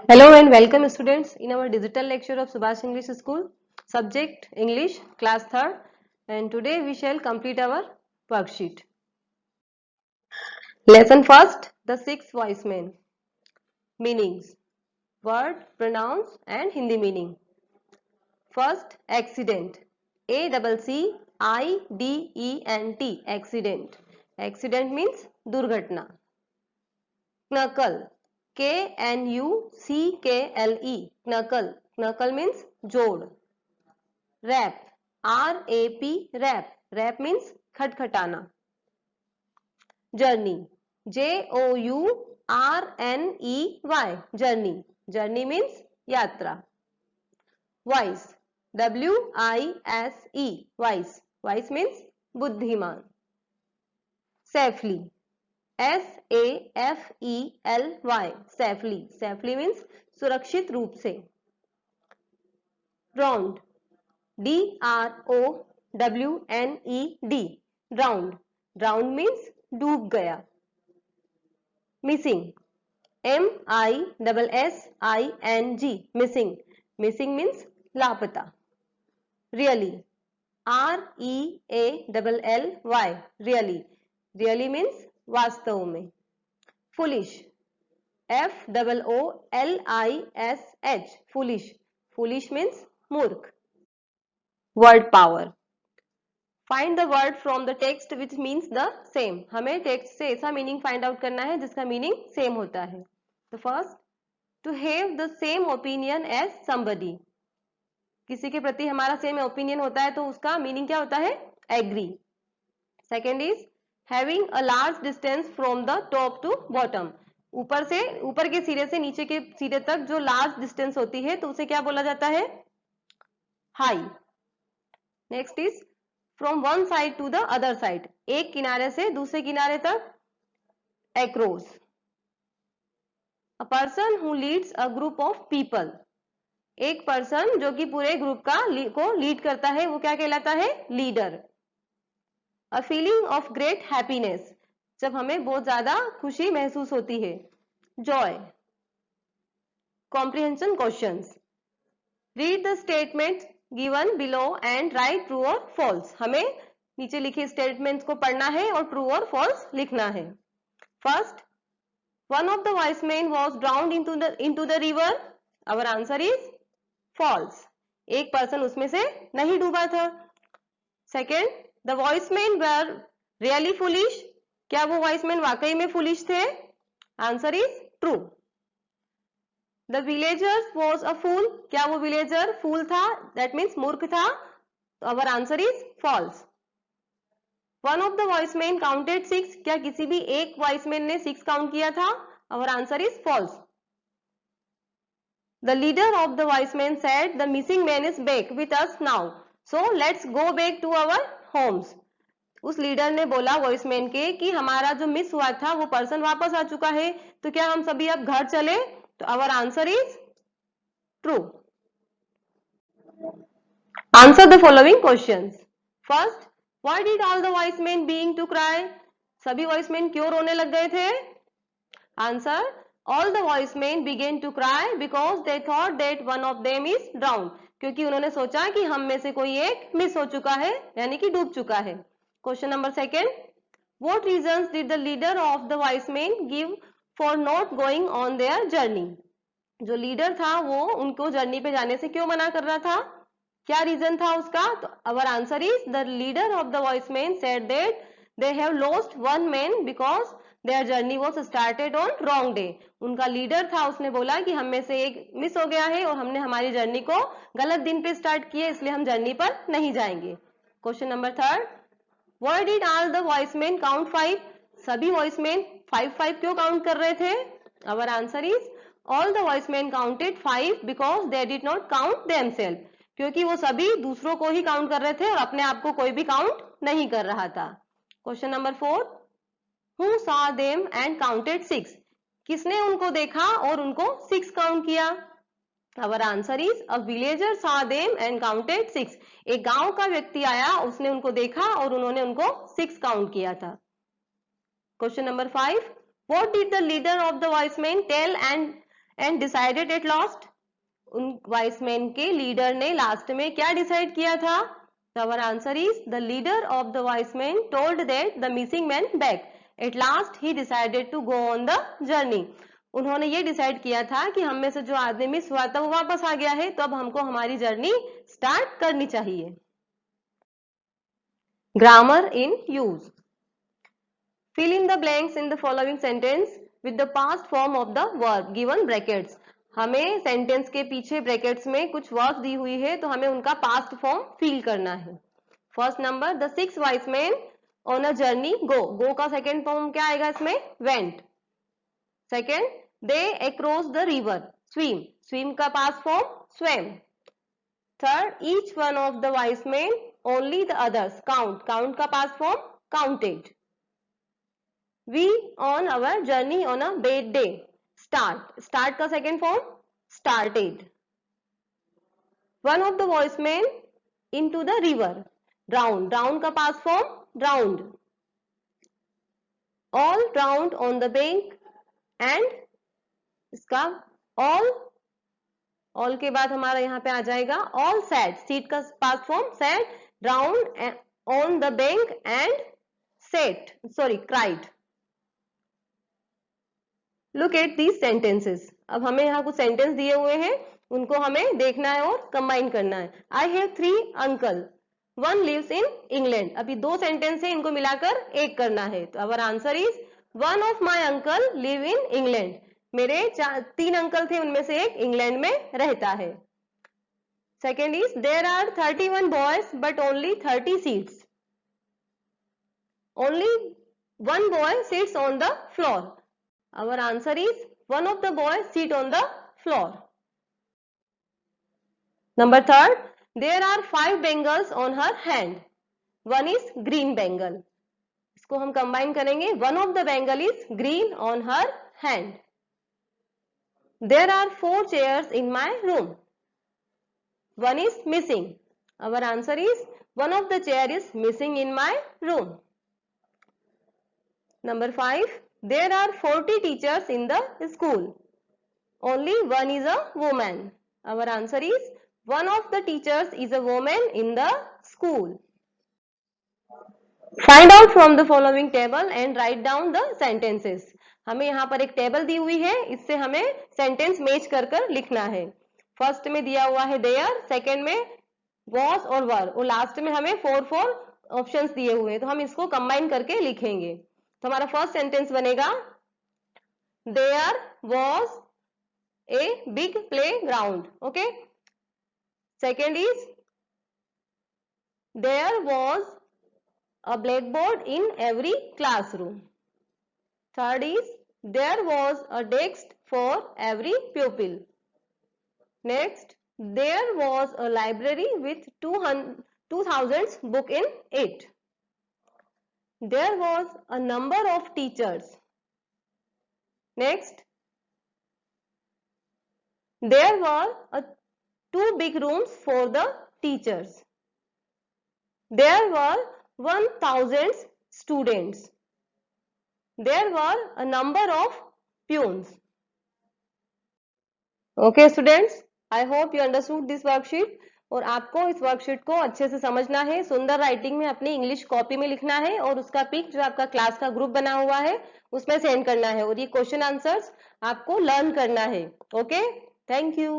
Hello and welcome students in our digital lecture of Subhash English School. Subject English, class 3rd, and today we shall complete our worksheet. Lesson first, the 6 voicemen. Meanings, word, pronouns and Hindi meaning. First, accident. ACCIDENT, accident. Accident means durghatna. Knuckle. KNUCKLE, knuckle. Knuckle means जोड़. Rap. RAP, rap. Rap means खटखटाना. Journey. JOURNEY, journey. Journey means यात्रा. Wise. WISE, wise. Wise means बुद्धिमान. Safely. SAFELY, safely. Safely means सुरक्षित रूप से. Drowned. DROWNED, drowned. Drowned means डूब गया. Missing. MISSING, missing. Missing means लापता. Really. REALLY, really. Really means वास्तव में. Foolish. FOOLISH, foolish. Foolish means मूर्ख. Word power. Find the word from the text which means the same. हमें text से ऐसा meaning find out करना है जिसका मीनिंग सेम होता है. The first, to have the same opinion as somebody. किसी के प्रति हमारा सेम ओपिनियन होता है तो उसका मीनिंग क्या होता है? Agree. Second is having a large distance from the top to bottom. ऊपर के सिरे से नीचे के सिरे तक जो लार्ज डिस्टेंस होती है तो उसे क्या बोला जाता है? High. Next is from one side to the other side. एक किनारे से दूसरे किनारे तक. Across. A person who leads a group of people. एक पर्सन जो कि पूरे ग्रुप को लीड करता है वो क्या कहलाता है? Leader. A feeling of great happiness. जब हमें बहुत ज्यादा खुशी महसूस होती है. Joy. Comprehension questions. Read the statement given below and right true और फॉल्स. हमें नीचे लिखे स्टेटमेंट्स को पढ़ना है और ट्रू और फॉल्स लिखना है. First, one of the wise men was drowned into the river. Our answer is false. एक पर्सन उसमें से नहीं डूबा था. Second, the wise men were really foolish. क्या वो वॉइसमैन वाकई में फुलिश थे? Answer is true. The villager was a fool. क्या वो विलेजर फूल था? दैट मीन्स मूर्ख था. Our answer is false. One of the wise men counted 6. क्या किसी भी एक वॉइसमैन ने 6 काउंट किया था? Our answer is false. The leader of the wise men said the missing man is back with us now, so let's go back to our homes. उस leader ने बोला वॉइसमैन के कि हमारा जो मिस हुआ था वो पर्सन वापस आ चुका है, तो क्या हम सभी अब घर चले? तो our answer is true. Answer the following questions. First, why did all the wise men being to cry. सभी वॉइसमैन क्यों रोने लग गए थे? Answer, all the wise men began to cry because they thought that one of them is drowned. क्योंकि उन्होंने सोचा कि हम में से कोई एक मिस हो चुका है, यानी कि डूब चुका है. Question number second, what reasons did the leader of the wise men give for not going on their journey. जो लीडर था वो उनको जर्नी पे जाने से क्यों मना कर रहा था? क्या रीजन था उसका? तो our answer is the leader of the wise men said that they have lost one man because their journey was started on wrong day. उनका लीडर था, उसने बोला कि हम में से एक मिस हो गया है और हमने हमारी जर्नी को गलत दिन पे स्टार्ट किया, इसलिए हम जर्नी पर नहीं जाएंगे. Question number third, why did all the wise men count 5. सभी वॉइसमैन 5 क्यों काउंट कर रहे थे? Our answer is all the wise men counted 5 because they did not count themself. क्योंकि वो सभी दूसरों को ही काउंट कर रहे थे और अपने आप को कोई भी काउंट नहीं कर रहा था. Question number 4, who saw them and counted 6. किसने उनको देखा और उनको 6 काउंट किया? Our answer is a villager saw them and counted 6. एक गांव का व्यक्ति आया, उसने उनको देखा और उन्होंने उनको 6 काउंट किया था. Question number 5, what did the leader of the wise men tell and and decided at last? उन wise men के leader ने last में क्या decide किया था? So our answer is the leader of the wise men told that the missing man back. At last he decided to go on the journey. उन्होंने ये decide किया था कि हम में से जो आदमी मिस हुआ था वो वापस आ गया है, तो अब हमको हमारी जर्नी स्टार्ट करनी चाहिए. Grammar in use. Fill in the blanks in the following sentence with the past form of the verb given brackets. हमें सेंटेंस के पीछे ब्रैकेट्स में कुछ वर्ब दी हुई है, तो हमें उनका पास्ट फॉर्म फिल करना है. First number, the 6 wise men on a journey go. Go का सेकेंड फॉर्म क्या आएगा इसमें? Went. Second, they across the river. Swim. Swim का past form swam. Third, each one of the wise men only the others. Count. Count का past form counted. We on our journey on a bad day. Start. Start का second form started. One of the voicemen into the river. Drown. Drown का past form drowned. All drowned on the bank and इसका all के बाद हमारा यहाँ पे आ जाएगा all sat. Sit का past form sat. Drowned on the bank and cried. Look at these sentences. अब हमें यहाँ कुछ सेंटेंस दिए हुए हैं, उनको हमें देखना है और कंबाइन करना है. I have 3 uncle. One lives in England. अभी 2 सेंटेंस है, इनको मिलाकर एक करना है. तो our answer is one of my uncle live in England. मेरे 3 अंकल थे, उनमें से एक इंग्लैंड में रहता है. Second is there are 31 boys but only 30 seats. Only one boy sits on the floor. Our answer is one of the boys sit on the floor. Number third, there are 5 bangles on her hand. One is green bangle. इसको हम combine करेंगे. One of the bangle is green on her hand. There are 4 chairs in my room. One is missing. Our answer is one of the chair is missing in my room. Number 5. There are 40 teachers in the school. Only one is a woman. Our answer is one of the teachers is a woman in the school. Find out from the following table and write down the sentences. हमें यहाँ पर एक table दी हुई है, इससे हमें sentence match कर लिखना है. फर्स्ट में दिया हुआ है देयर, सेकेंड में वॉज और वर, और लास्ट में हमें 4 ऑप्शंस दिए हुए हैं, तो हम इसको कंबाइन करके लिखेंगे. तो हमारा फर्स्ट सेंटेंस बनेगा there was a big playground. Okay. Second is there was a blackboard in every classroom. Third is there was a desk for every pupil. Next, there was a library with 2000 book in it. There was a number of teachers. Next, there were 2 big rooms for the teachers. There were 1000 students. There were a number of peons. Okay students, I hope you understood this worksheet. और आपको इस worksheet को अच्छे से समझना है, सुंदर writing में अपनी इंग्लिश कॉपी में लिखना है और उसका पिक जो आपका क्लास का ग्रुप बना हुआ है उसमें सेंड करना है, और ये क्वेश्चन आंसर्स आपको लर्न करना है. Okay, thank you.